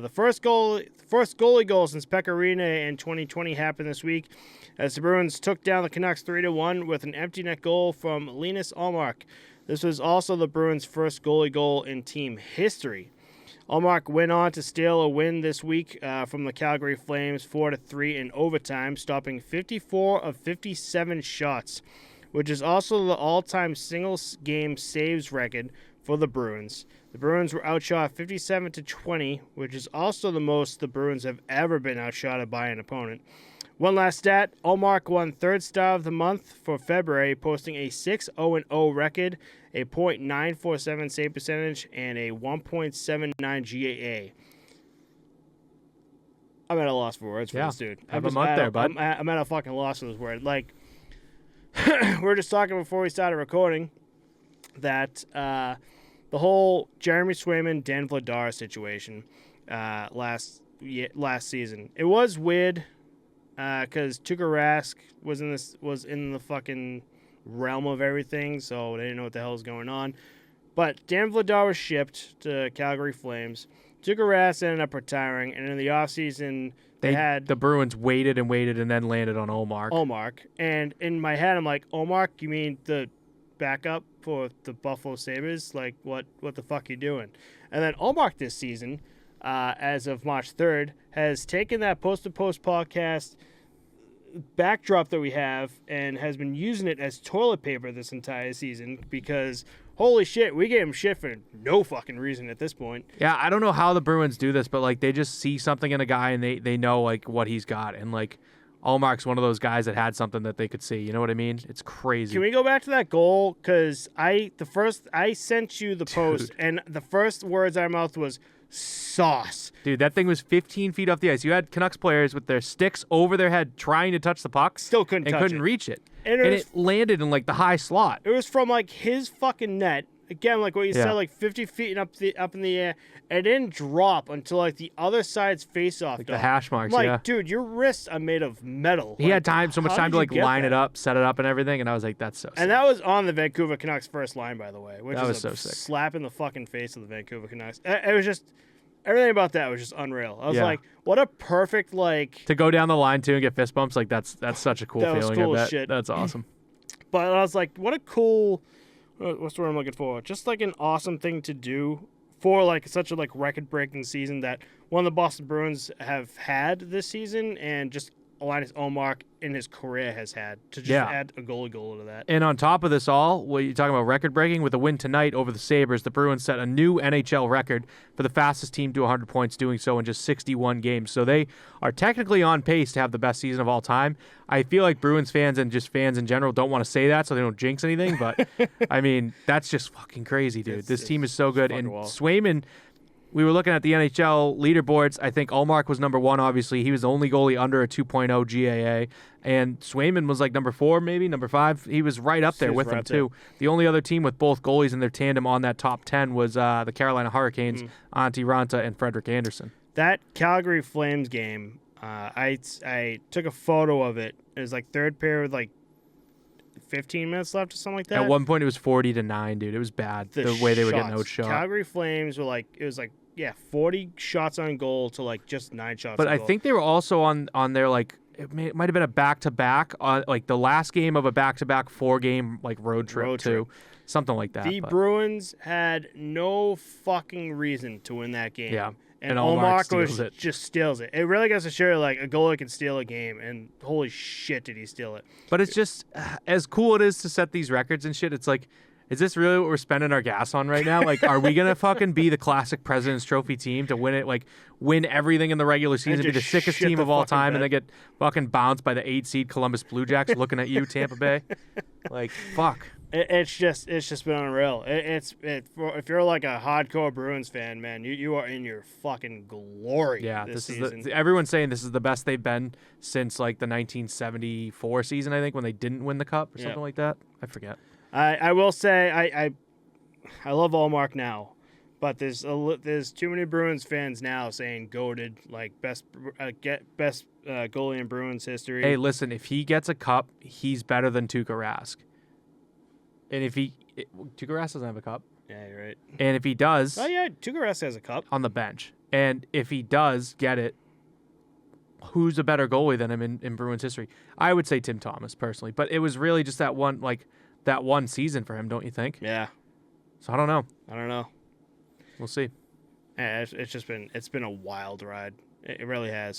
The first goalie goal since Pecorino in 2020 happened this week as the Bruins took down the Canucks 3-1 with an empty net goal from Linus Ullmark. This was also the Bruins' first goalie goal in team history. Ullmark went on to steal a win this week from the Calgary Flames 4-3 in overtime, stopping 54 of 57 shots, which is also the all-time single-game saves record for the Bruins. The Bruins were outshot 57-20, which is also the most the Bruins have ever been outshotted by an opponent. One last stat, Ullmark won third star of the month for February, posting a 6-0-0 record, a .947 save percentage, and a 1.79 GAA. I'm at a loss for words for this dude. Have a month there, bud. I'm at a fucking loss for this word. Like, we were just talking before we started recording that the whole Jeremy Swayman, Dan Vladar situation last season. It was weird. Because Tuukka Rask was in the fucking realm of everything, so they didn't know what the hell was going on. But Dan Vladar was shipped to Calgary Flames. Tuukka Rask ended up retiring, and in the offseason, they had the Bruins waited and then landed on Ullmark. And in my head, I'm like, Ullmark, you mean the backup for the Buffalo Sabres? Like, what the fuck you doing? And then Ullmark this season, as of March 3rd, has taken that post-to-post podcast backdrop that we have and has been using it as toilet paper this entire season because, holy shit, we gave him shit for no fucking reason at this point. Yeah, I don't know how the Bruins do this, but, like, they just see something in a guy and they know, like, what he's got. And, like, Ullmark's one of those guys that had something that they could see. You know what I mean? It's crazy. Can we go back to that goal? Because I sent you the post, and the first words out of my mouth was sauce. Dude, that thing was 15 feet off the ice. You had Canucks players with their sticks over their head trying to touch the puck. Still couldn't reach it. And it landed in, like, the high slot. It was from, like, his fucking net. Again, like what you said, like 50 feet and up in the air. It didn't drop until, like, the other side's face-off. Like the hash marks, I'm like, dude, your wrists are made of metal. He had so much time to, like, line it up, set it up and everything, and I was like, that's so sick. And that was on the Vancouver Canucks first line, by the way, which was is so sick. Slap in the fucking face of the Vancouver Canucks. It was just... Everything about that was just unreal. I was like, what a perfect, like... To go down the line, too, and get fist bumps, like, that's such a cool feeling. Was cool as shit. That's awesome. But I was like, what a cool... What's the word I'm looking for? Just, like, an awesome thing to do for, like, such a, like, record-breaking season that one of the Boston Bruins have had this season, and just Linus Ullmark in his career has had, to just add a goal to that. And on top of this all, what you're talking about record-breaking, with a win tonight over the Sabres, the Bruins set a new NHL record for the fastest team to 100 points, doing so in just 61 games. So they are technically on pace to have the best season of all time. I feel like Bruins fans and just fans in general don't want to say that so they don't jinx anything, but, I mean, that's just fucking crazy, dude. This team is so good. And Swayman... We were looking at the NHL leaderboards. I think Ullmark was number 1, obviously. He was the only goalie under a 2.0 GAA. And Swayman was like number 4, maybe, number 5. He was right up there with him, too. The only other team with both goalies in their tandem on that top 10 was the Carolina Hurricanes, Antti Ranta and Frederik Andersen. That Calgary Flames game, I took a photo of it. It was like third period with like 15 minutes left or something like that. At one point, it was 40-9, dude. It was bad, the way they were getting outshot. Calgary Flames were like, it was like, 40 shots on goal to like just 9 shots but on goal. But I think they were also on their, like, it might have been a back-to-back, like the last game of a back-to-back 4-game, like, road trip, too. Something like that. The Bruins had no fucking reason to win that game. Yeah. And Ullmark just steals it. It really goes to show, like, a goalie can steal a game, and holy shit did he steal it. But it's just, as cool it is to set these records and shit, it's like, is this really what we're spending our gas on right now? Like, are we going to fucking be the classic President's Trophy team to win it, like, win everything in the regular season, be the sickest team of all time, and then get fucking bounced by the 8-seed Columbus Blue Jacks looking at you, Tampa Bay? Like, fuck. It's just been unreal. If you're like a hardcore Bruins fan, man, you are in your fucking glory. Yeah, this season. Everyone's saying this is the best they've been since like the 1974 season, I think, when they didn't win the cup or something like that. I forget. I will say I love Ullmark now, but there's too many Bruins fans now saying goated, like best goalie in Bruins history. Hey, listen, if he gets a cup, he's better than Tuukka Rask. And if Tuukka Rask doesn't have a cup. Yeah, you're right. And if he does... Oh, yeah, Tuukka Rask has a cup. On the bench. And if he does get it, who's a better goalie than him in Bruins history? I would say Tim Thomas personally, but it was really just that one season for him, don't you think? Yeah. So I don't know. We'll see. Yeah, it's been a wild ride. It really has.